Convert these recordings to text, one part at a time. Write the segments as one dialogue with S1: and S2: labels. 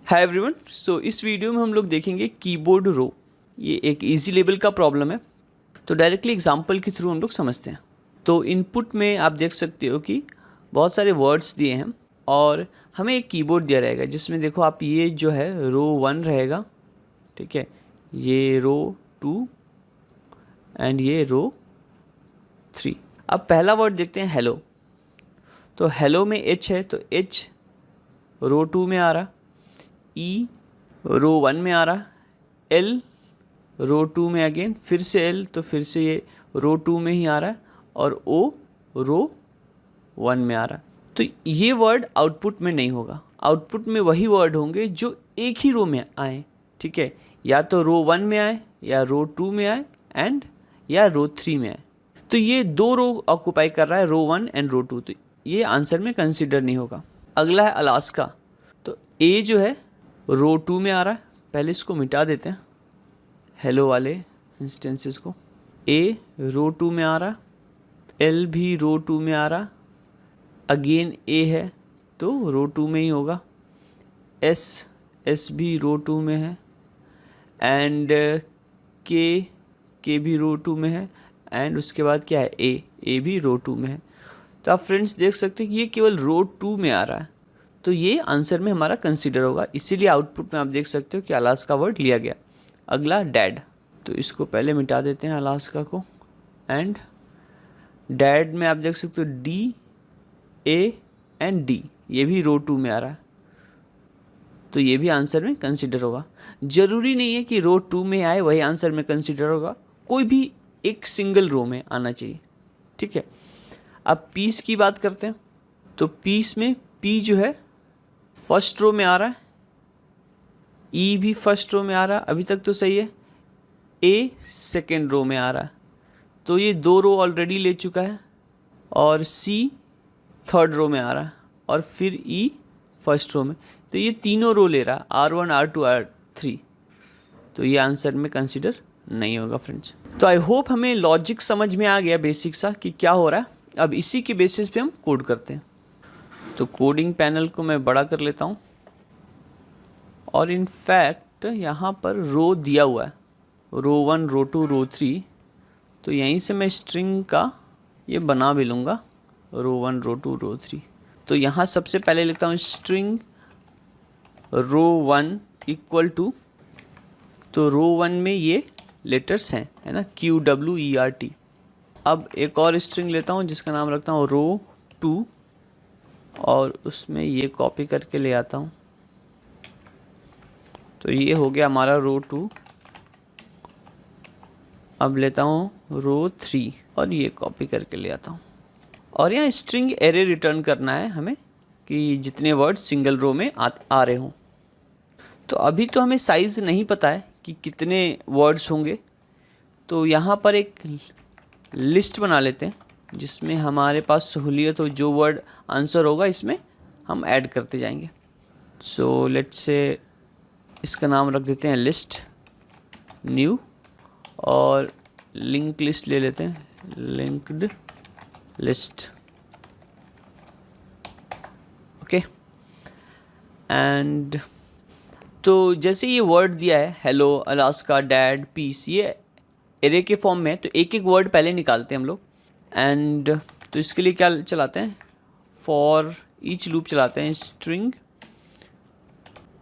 S1: Hi everyone. सो इस video में हम लोग देखेंगे कीबोर्ड रो। ये एक इजी लेवल का प्रॉब्लम है, तो डायरेक्टली एग्जांपल के थ्रू हम लोग समझते हैं। तो इनपुट में आप देख सकते हो कि बहुत सारे वर्ड्स दिए हैं और हमें एक कीबोर्ड दिया रहेगा जिसमें देखो आप ये जो है रो 1 रहेगा, ठीक है, ये रो 2 एंड ये रो 3। अब पहला वर्ड देखते हैं हेलो। तो हेलो में एच है तो एच रो 2 में आ रहा, ई रो 1 में आ रहा, एल रो 2 में अगेन, फिर से एल तो फिर से ये रो 2 में ही आ रहा है और ओ रो 1 में आ रहा है। तो ये वर्ड आउटपुट में नहीं होगा, आउटपुट में वही वर्ड होंगे जो एक ही रो में आए, ठीक है, या तो रो 1 में आए या रो 2 में आए एंड या रो 3 में आए। तो ये दो रो ऑक्यूपाई कर रहा है, रो 1 एंड रो 2, तो ये आंसर में कंसिडर नहीं होगा। अगला है अलास्का। तो ए जो है रो 2 में आ रहा है, पहले इसको मिटा देते हैं हेलो वाले इंस्टेंसेस को। ए रो 2 में आ रहा, एल भी रो 2 में आ रहा, अगेन ए है तो रो 2 में ही होगा, एस भी रो 2 में है एंड के भी रो 2 में है एंड उसके बाद क्या है ए भी रो 2 में है। तो आप फ्रेंड्स देख सकते हो कि ये केवल रो 2 में आ रहा है, तो ये आंसर में हमारा कंसीडर होगा, इसीलिए आउटपुट में आप देख सकते हो कि अलास्का वर्ड लिया गया। अगला डैड, तो इसको पहले मिटा देते हैं अलास्का को एंड डैड में आप देख सकते हो डी ए एंड डी, ये भी रो 2 में आ रहा है, तो ये भी आंसर में कंसीडर होगा। ज़रूरी नहीं है कि रो 2 में आए वही आंसर में कंसीडर होगा, कोई भी एक सिंगल रो में आना चाहिए, ठीक है। अब पीस की बात करते हैं, तो पीस में पी जो है फर्स्ट रो में आ रहा है, ई भी फर्स्ट रो में आ रहा है, अभी तक तो सही है, ए सेकेंड रो में आ रहा है, तो ये दो रो ऑलरेडी ले चुका है, और सी थर्ड रो में आ रहा है और फिर ई फर्स्ट रो में, तो ये तीनों रो ले रहा है R1 R2 R3, तो ये आंसर में कंसिडर नहीं होगा फ्रेंड्स। तो आई होप हमें लॉजिक समझ में आ गया बेसिक सा कि क्या हो रहा है। अब इसी के बेसिस पे हम कोड करते हैं। तो कोडिंग पैनल को मैं बड़ा कर लेता हूँ और इनफैक्ट यहाँ पर रो दिया हुआ है, रो 1 रो 2 रो 3, तो यहीं से मैं स्ट्रिंग का ये बना भी लूँगा, रो 1 रो 2 रो 3। तो यहाँ सबसे पहले लिखता हूँ स्ट्रिंग रो 1 इक्वल टू, तो रो 1 में ये लेटर्स हैं, है ना, QWERT। अब एक और स्ट्रिंग लेता हूँ जिसका नाम रखता हूँ रो 2 और उसमें ये कॉपी करके ले आता हूँ, तो ये हो गया हमारा रो 2। अब लेता हूँ रो 3 और ये कॉपी करके ले आता हूँ, और यहाँ स्ट्रिंग एरे रिटर्न करना है हमें कि जितने वर्ड सिंगल रो में आ रहे हों। तो अभी तो हमें साइज़ नहीं पता है कि कितने वर्ड्स होंगे, तो यहाँ पर एक लिस्ट बना लेते हैं जिसमें हमारे पास सहूलियत हो, जो वर्ड आंसर होगा इसमें हम ऐड करते जाएंगे। सो लेट्स से इसका नाम रख देते हैं लिस्ट न्यू, और लिंक लिस्ट ले लेते हैं, लिंक्ड लिस्ट, ओके। एंड तो जैसे ये वर्ड दिया है हेलो, अलास्का, डैड, पीस, ये एरे के फॉर्म में है, तो एक एक वर्ड पहले निकालते हैं हम लोग। एंड तो इसके लिए क्या चलाते हैं, फॉर ईच लूप चलाते हैं, स्ट्रिंग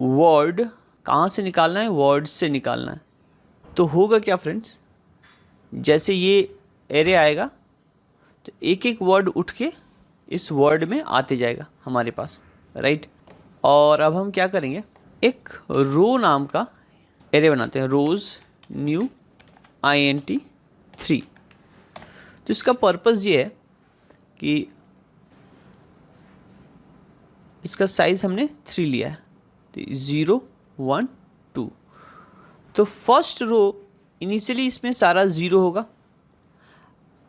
S1: वर्ड, कहाँ से निकालना है, वर्ड से निकालना है। तो होगा क्या फ्रेंड्स, जैसे ये एरे आएगा तो एक एक वर्ड उठ के इस वर्ड में आते जाएगा हमारे पास, राइट। और अब हम क्या करेंगे, एक रो नाम का एरे बनाते हैं, रोज़ न्यू INT 3। तो इसका पर्पज़ ये है कि इसका साइज़ हमने 3 लिया है, तो 0 1 2, तो फर्स्ट रो इनिशियली इसमें सारा 0 होगा।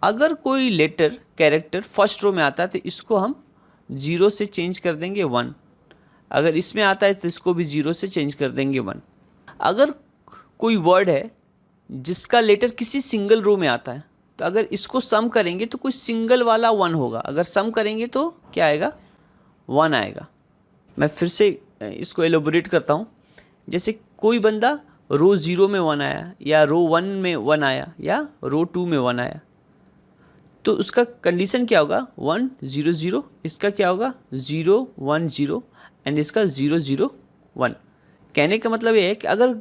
S1: अगर कोई लेटर कैरेक्टर फर्स्ट रो में आता है तो इसको हम 0 से चेंज कर देंगे 1, अगर इसमें आता है तो इसको भी 0 से चेंज कर देंगे 1। अगर कोई वर्ड है जिसका लेटर किसी सिंगल रो में आता है, तो अगर इसको सम करेंगे तो कोई सिंगल वाला 1 होगा, अगर सम करेंगे तो क्या आएगा, 1 आएगा। मैं फिर से इसको एलोबोरेट करता हूँ। जैसे कोई बंदा रो 0 में 1 आया, या रो 1 में 1 आया, या रो 2 में 1 आया, तो उसका कंडीशन क्या होगा? 1 0 0, इसका क्या होगा? 0 1 0, एंड इसका 0 0 1। कहने का मतलब ये है कि अगर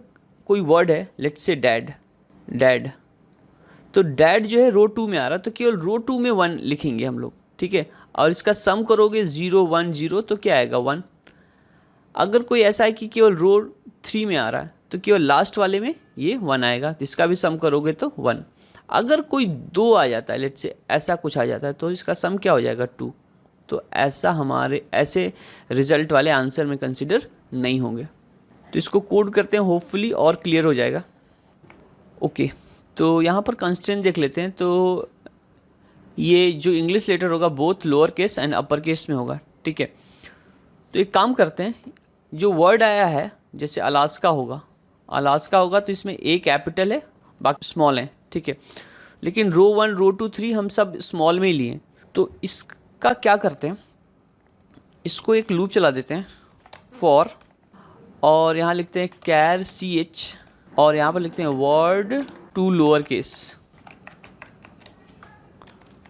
S1: कोई वर्ड है, लेट्स से डैड, डैड, तो डैड जो है रो 2 में आ रहा है, तो केवल रो 2 में 1 लिखेंगे हम लोग, ठीक है। और इसका सम करोगे 0 1 0, तो क्या आएगा? 1। अगर कोई ऐसा है कि केवल रो 3 में आ रहा है, तो केवल लास्ट वाले में ये 1 आएगा, इसका भी सम करोगे तो 1। अगर कोई 2 आ जाता है, लेट्स से ऐसा कुछ आ जाता है, तो इसका सम क्या हो जाएगा? 2। तो ऐसा हमारे ऐसे रिजल्ट वाले आंसर में कंसिडर नहीं होंगे। तो इसको कोड करते हैं, होपफुली और क्लियर हो जाएगा। ओके, तो यहाँ पर कंस्ट्रेंट देख लेते हैं। तो ये जो इंग्लिश लेटर होगा both lower case and upper case में होगा, ठीक है। तो एक काम करते हैं, जो वर्ड आया है, जैसे अलास्का होगा, अलास्का होगा तो इसमें ए कैपिटल है, बाकी स्मॉल है, ठीक है। लेकिन रो 1 रो 2 3 हम सब स्मॉल में ही लिए। तो इसका क्या करते हैं, इसको एक लूप चला देते हैं, फॉर, और यहाँ लिखते हैं कैर CH, और यहाँ पर लिखते हैं वर्ड टू लोअर केस।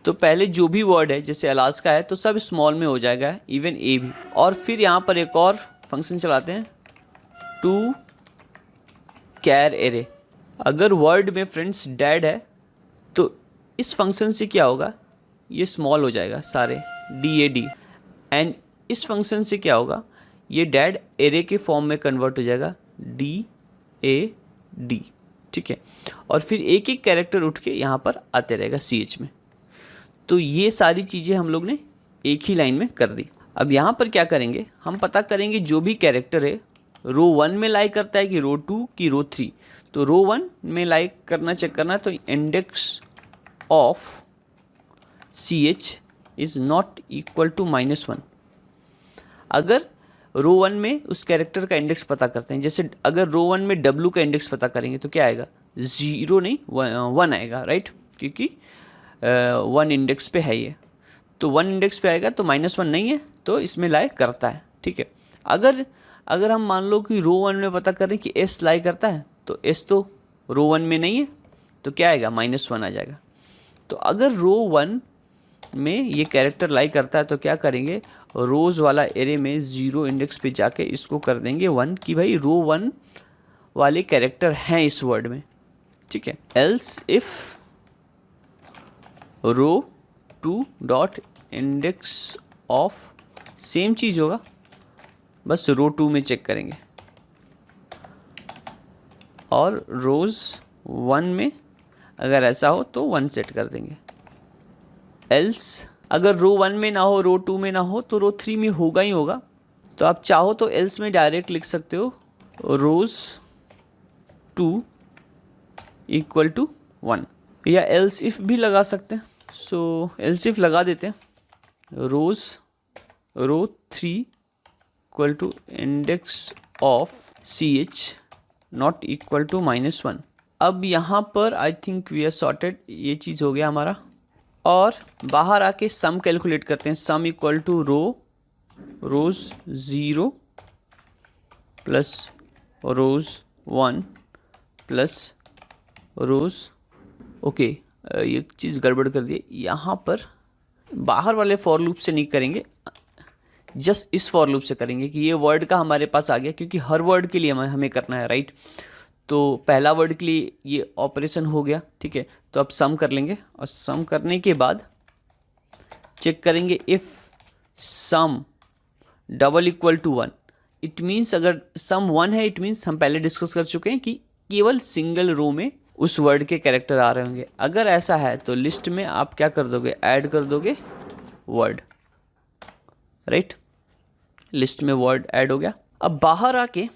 S1: तो पहले जो भी वर्ड है, जैसे अलास्का है, तो सब स्मॉल में हो जाएगा, इवन ए भी। और फिर यहाँ पर एक और फंक्शन चलाते हैं, टू कैर एरे। अगर वर्ड में फ्रेंड्स डैड है, तो इस फंक्शन से क्या होगा? ये स्मॉल हो जाएगा सारे, DAD। एंड इस फंक्शन से क्या होगा? ये डैड एरे के फॉर्म में कन्वर्ट हो जाएगा, DAD, ठीक है। और फिर एक एक कैरेक्टर उठ के यहाँ पर आते रहेगा CH में। तो ये सारी चीज़ें हम लोग ने एक ही लाइन में कर दी। अब यहाँ पर क्या करेंगे, हम पता करेंगे जो भी कैरेक्टर है रो 1 में लाई करता है कि रो 2 की रो 3। तो रो 1 में लाई करना चेक करना, तो index of CH is not equal to -1। अगर रो 1 में उस कैरेक्टर का इंडेक्स पता करते हैं, जैसे अगर रो 1 में W का इंडेक्स पता करेंगे, तो क्या आएगा? 0 नहीं 1 आएगा, राइट, क्योंकि 1 इंडेक्स पे है ये। तो 1 इंडेक्स पे आएगा, तो -1 नहीं है, तो इसमें लाई करता है, ठीक है। अगर हम मान लो कि रो 1 में पता करें कि S लाई करता है, तो S तो रो 1 में नहीं है, तो क्या आएगा? -1 आ जाएगा। तो अगर रो 1 में ये कैरेक्टर लाई करता है, तो क्या करेंगे? रोज़ वाला एरे में 0 इंडेक्स पे जाके इसको कर देंगे 1, कि भाई रो 1 वाले कैरेक्टर हैं इस वर्ड में, ठीक है। Else if row 2 dot index of, same चीज़ होगा, बस रो 2 में चेक करेंगे, और रोज़ 1 में अगर ऐसा हो तो 1 सेट कर देंगे। एल्स अगर रो 1 में ना हो, रो 2 में ना हो, तो रो 3 में होगा ही होगा। तो आप चाहो तो एल्स में डायरेक्ट लिख सकते हो रोज़ 2 इक्वल टू 1, या एल्स इफ भी लगा सकते हैं। सो एल्स इफ लगा देते हैं, रोज़ row 3 equal to index of CH not equal to -1। अब यहाँ पर I think we are sorted, ये चीज़ हो गया हमारा। और बाहर आके सम कैलकुलेट करते हैं, sum equal to rows 0 plus rows 1 plus rows, okay, ये चीज़ गड़बड़ कर दी। यहाँ पर बाहर वाले फॉर लूप से नहीं करेंगे, जस्ट इस फॉर लूप से करेंगे कि ये वर्ड का हमारे पास आ गया, क्योंकि हर वर्ड के लिए हमें करना है, राइट। तो पहला वर्ड के लिए ये ऑपरेशन हो गया, ठीक है। तो अब सम कर लेंगे, और सम करने के बाद चेक करेंगे if sum double equal to 1। It means अगर सम 1 है, इट मीन्स हम पहले डिस्कस कर चुके हैं कि केवल सिंगल रो में उस वर्ड के कैरेक्टर आ रहे होंगे। अगर ऐसा है तो लिस्ट में आप क्या कर दोगे? ऐड कर दोगे वर्ड, राइट। लिस्ट में वर्ड ऐड हो गया। अब बाहर आके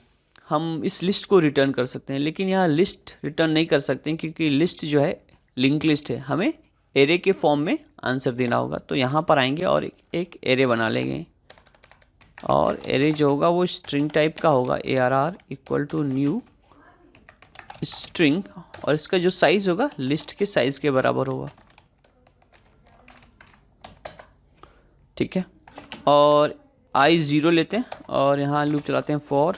S1: हम इस लिस्ट को रिटर्न कर सकते हैं, लेकिन यहाँ लिस्ट रिटर्न नहीं कर सकते हैं, क्योंकि लिस्ट जो है लिंक लिस्ट है, हमें एरे के फॉर्म में आंसर देना होगा। तो यहाँ पर आएंगे और एक एरे बना लेंगे, और एरे जो होगा वो स्ट्रिंग टाइप का होगा, ARR equal to new string, और इसका जो साइज़ होगा लिस्ट के साइज़ के बराबर होगा, ठीक है। और आई 0 लेते हैं और यहाँ लूप चलाते हैं for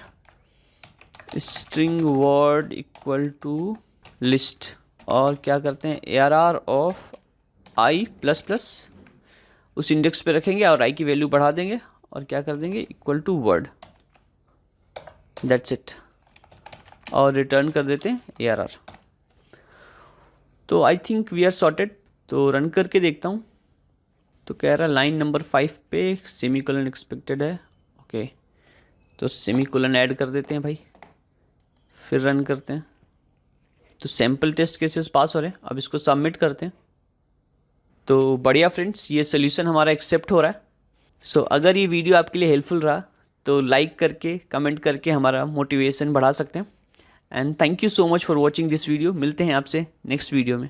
S1: string word equal to list, और क्या करते हैं ARR of i plus plus उस इंडेक्स पे रखेंगे और आई की वैल्यू बढ़ा देंगे और क्या कर देंगे equal to word, that's it, और रिटर्न कर देते हैं ARR। तो I think we are sorted. तो रन करके देखता हूँ। तो कह रहा लाइन नंबर 5 पे सेमीकोलन एक्सपेक्टेड है। ओके, तो सेमीकोलन ऐड कर देते हैं भाई, फिर रन करते हैं। तो सैम्पल टेस्ट केसेस पास हो रहे हैं। अब इसको सबमिट करते हैं। तो बढ़िया फ्रेंड्स, ये सोल्यूशन हमारा एक्सेप्ट हो रहा है। सो अगर ये वीडियो आपके लिए हेल्पफुल रहा तो लाइक करके कमेंट करके हमारा मोटिवेशन बढ़ा सकते हैं। And thank you so much for watching this video. मिलते हैं आपसे नेक्स्ट वीडियो में।